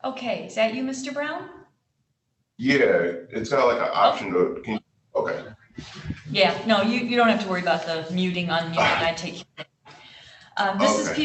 Okay, is that you, Mr. Brown? Yeah, it's got like an option to, okay. Yeah, no, you don't have to worry about the muting, unmuting, I take care of it. This is Okay.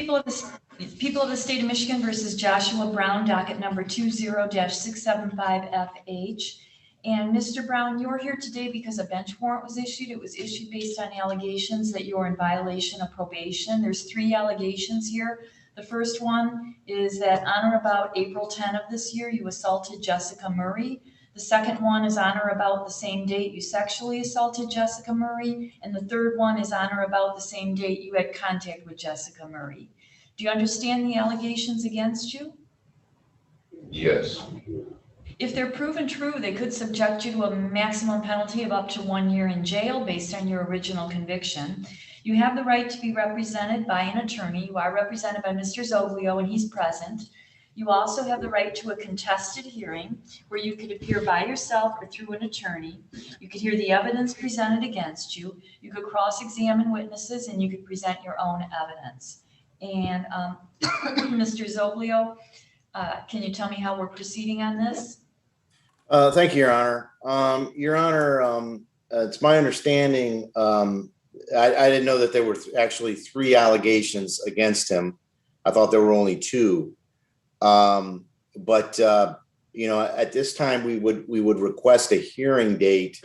people of the state of Michigan versus Joshua Brown, docket number 20-675FH. And Mr. Brown, you're here today because a bench warrant was issued. It was issued based on allegations that you're in violation of probation. There's 3 allegations here. The first one is that on or about April 10 of this year, you assaulted Jessica Murray. The second one is on or about the same date you sexually assaulted Jessica Murray. And the third one is on or about the same date you had contact with Jessica Murray. Do you understand the allegations against you? Yes. If they're proven true, they could subject you to a maximum penalty of up to 1 year in jail based on your original conviction. You have the right to be represented by an attorney. You are represented by Mr. Zoglio, and he's present. You also have the right to a contested hearing where you could appear by yourself or through an attorney. You could hear the evidence presented against you. You could cross-examine witnesses, and you could present your own evidence. And Mr. Zoglio, can you tell me how we're proceeding on this? Thank you, Your Honor. Your Honor, it's my understanding, I didn't know that there were actually 3 allegations against him. I thought there were only 2. But you know, at this time, we would request a hearing date.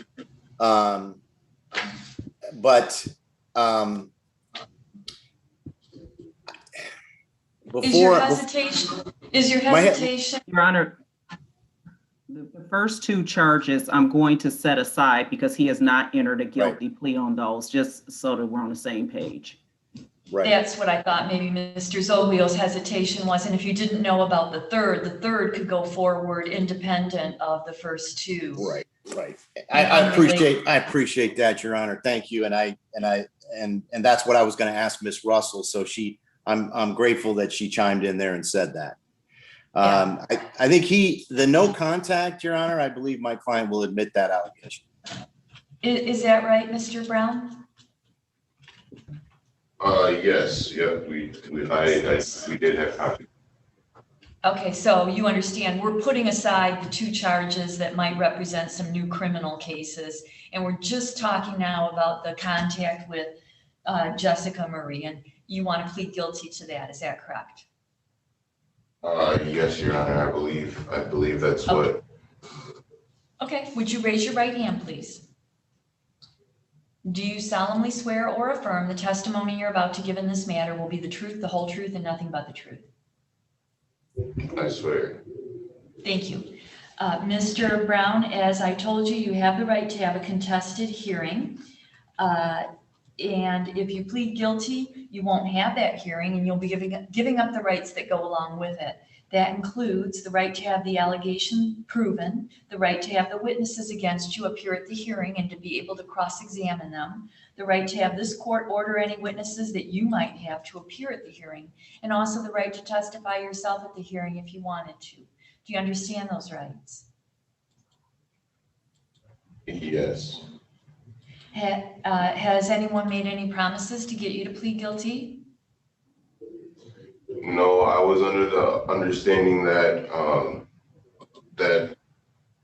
Is your hesitation? Your Honor, the first 2 charges I'm going to set aside because he has not entered a guilty plea on those, just so that we're on the same page. Right. That's what I thought maybe Mr. Zoglio's hesitation was. And if you didn't know about the third could go forward independent of the first 2. Right. I appreciate that, Your Honor. Thank you. And that's what I was going to ask Miss Russell. So I'm grateful that she chimed in there and said that. Yeah. I think the no contact, Your Honor, I believe my client will admit that allegation. Is that right, Mr. Brown? Yes, yeah, we did have copy. Okay, so you understand we're putting aside the 2 charges that might represent some new criminal cases, and we're just talking now about the contact with Jessica Murray, and you want to plead guilty to that. Is that correct? Yes, Your Honor, I believe that's okay. What. Okay, would you raise your right hand, please? Do you solemnly swear or affirm the testimony you're about to give in this matter will be the truth, the whole truth, and nothing but the truth? I swear. Thank you. Mr. Brown, as I told you, you have the right to have a contested hearing. And if you plead guilty, you won't have that hearing and you'll be giving up the rights that go along with it. That includes the right to have the allegation proven, the right to have the witnesses against you appear at the hearing and to be able to cross-examine them, the right to have this court order any witnesses that you might have to appear at the hearing, and also the right to testify yourself at the hearing if you wanted to. Do you understand those rights? Yes. Has anyone made any promises to get you to plead guilty? No, I was under the understanding that that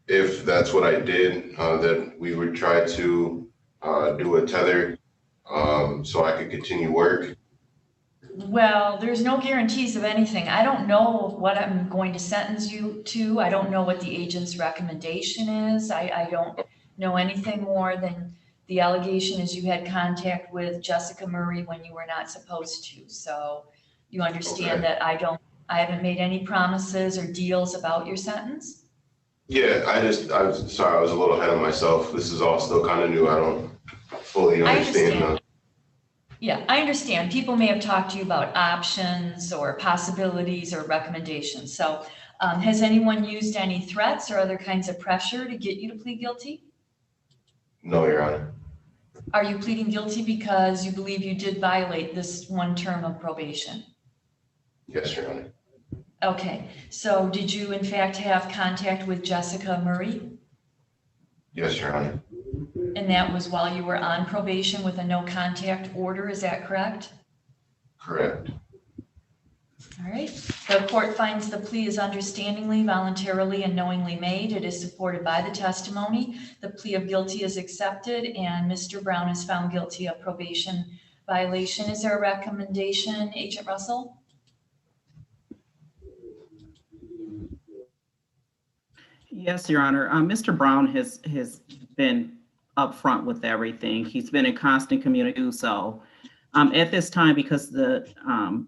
if that's what I did, that we would try to do a tether so I could continue work. Well, there's no guarantees of anything. I don't know what I'm going to sentence you to. I don't know what the agent's recommendation is. I don't know anything more than the allegation is you had contact with Jessica Murray when you were not supposed to. So you understand that I haven't made any promises or deals about your sentence? Yeah, I was sorry, I was a little ahead of myself. This is all still kind of new. I don't fully understand. Yeah, I understand. People may have talked to you about options or possibilities or recommendations. So has anyone used any threats or other kinds of pressure to get you to plead guilty? No, Your Honor. Are you pleading guilty because you believe you did violate this 1 term of probation? Yes, Your Honor. Okay, so did you in fact have contact with Jessica Murray? Yes, Your Honor. And that was while you were on probation with a no contact order, is that correct? Correct. All right. The court finds the plea is understandingly, voluntarily, and knowingly made. It is supported by the testimony. The plea of guilty is accepted, and Mr. Brown is found guilty of probation violation. Is there a recommendation, Agent Russell? Yes, Your Honor. Mr. Brown has been upfront with everything. He's been in constant communication. So at this time, because the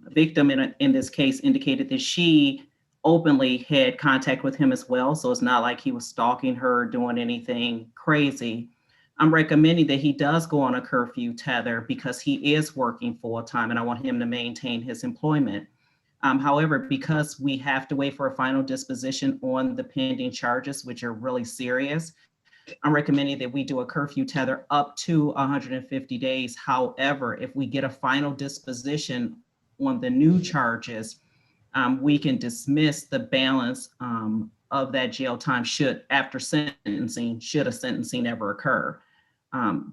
victim in this case indicated that she openly had contact with him as well, so it's not like he was stalking her, doing anything crazy. I'm recommending that he does go on a curfew tether because he is working full time, and I want him to maintain his employment. However, because we have to wait for a final disposition on the pending charges, which are really serious, I'm recommending that we do a curfew tether up to 150 days. However, if we get a final disposition on the new charges, we can dismiss the balance of that jail time after sentencing, should a sentencing ever occur.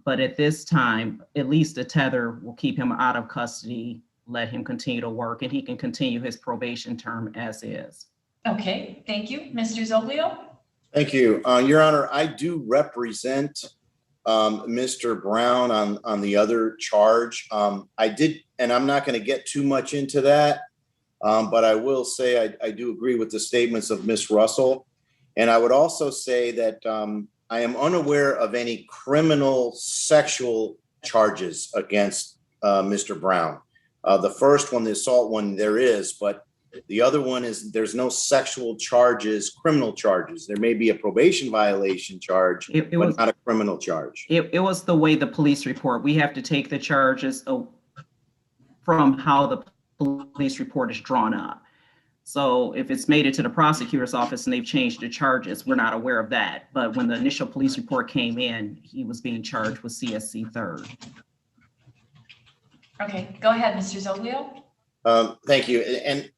But at this time, at least a tether will keep him out of custody, let him continue to work, and he can continue his probation term as is. Okay, thank you. Mr. Zoglio? Thank you. Your Honor, I do represent Mr. Brown on the other charge. I did, and I'm not going to get too much into that, but I will say I do agree with the statements of Ms. Russell. And I would also say that I am unaware of any criminal sexual charges against Mr. Brown. The first one, the assault one, there is, but the other one is there's no sexual charges, criminal charges. There may be a probation violation charge, but not a criminal charge. It was the way the police report. We have to take the charges from how the police report is drawn up. So if it's made it to the prosecutor's office and they've changed the charges, we're not aware of that. But when the initial police report came in, he was being charged with CSC 3rd. Okay, go ahead, Mr. Zoglio. Thank you. And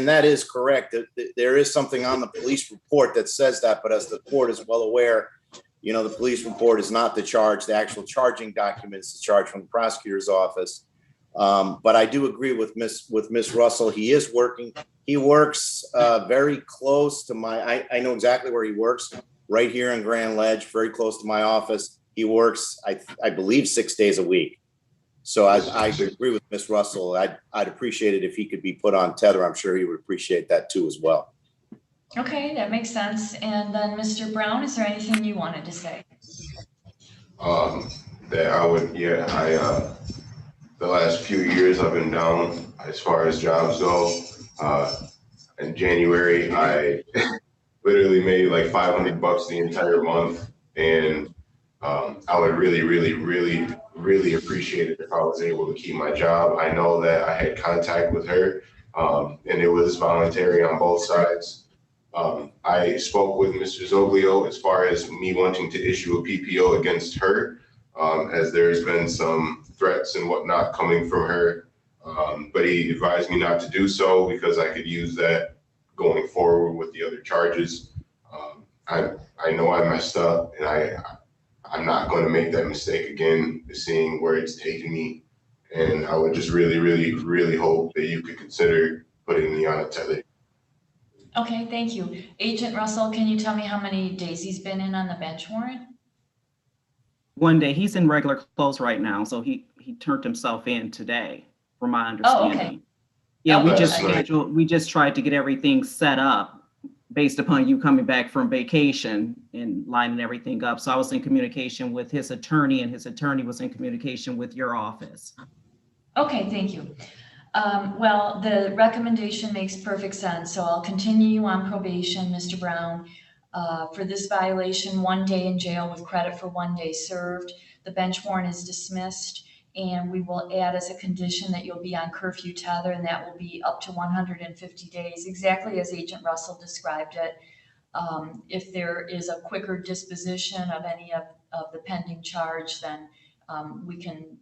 that is correct. There is something on the police report that says that, but as the court is well aware, you know, the police report is not the charge. The actual charging documents, the charge from the prosecutor's office. But I do agree with Miss Russell. He is working. He works very close to I know exactly where he works, right here in Grand Ledge, very close to my office. He works, I believe, 6 days a week. So I agree with Ms. Russell. I'd appreciate it if he could be put on tether. I'm sure he would appreciate that too as well. Okay, that makes sense. And then Mr. Brown, is there anything you wanted to say? That I would, yeah, the last few years I've been down as far as jobs go. In January, I literally made like $500 the entire month. And I would really appreciate it if I was able to keep my job. I know that I had contact with her and it was voluntary on both sides. I spoke with Mr. Zoglio as far as me wanting to issue a PPO against her, as there's been some threats and whatnot coming from her. But he advised me not to do so because I could use that going forward with the other charges. I know I messed up, and I'm not going to make that mistake again, seeing where it's taken me. And I would just really hope that you could consider putting me on a tether. Okay, thank you. Agent Russell, can you tell me how many days he's been in on the bench warrant? 1 day. He's in regular clothes right now, so he turned himself in today, from my understanding. Oh, okay. Yeah, Okay. we just tried to get everything set up based upon you coming back from vacation and lining everything up. So I was in communication with his attorney, and his attorney was in communication with your office. Okay, thank you. Well, the recommendation makes perfect sense. So I'll continue you on probation, Mr. Brown. For this violation, 1 day in jail with credit for 1 day served. The bench warrant is dismissed, and we will add as a condition that you'll be on curfew tether, and that will be up to 150 days, exactly as Agent Russell described it. If there is a quicker disposition of any of the pending charge, then we can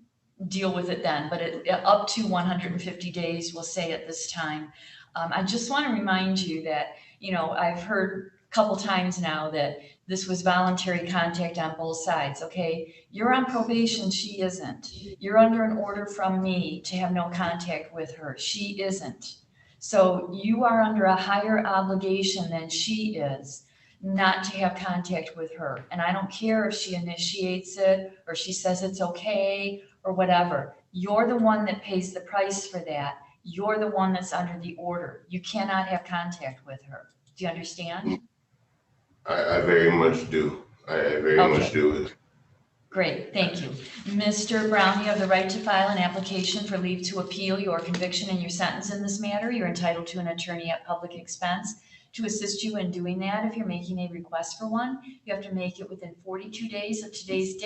deal with it then, but up to 150 days, we'll say at this time. I just want to remind you that, you know, I've heard a couple times now that this was voluntary contact on both sides, okay? You're on probation, she isn't. You're under an order from me to have no contact with her, she isn't. So you are under a higher obligation than she is not to have contact with her. And I don't care if she initiates it or she says it's okay or whatever. You're the one that pays the price for that. You're the one that's under the order. You cannot have contact with her. Do you understand? I very much do. I very much Okay. do. Great, thank you. Mr. Brown, you have the right to file an application for leave to appeal your conviction and your sentence in this matter. You're entitled to an attorney at public expense to assist you in doing that. If you're making a request for one, you have to make it within 42 days of today's date.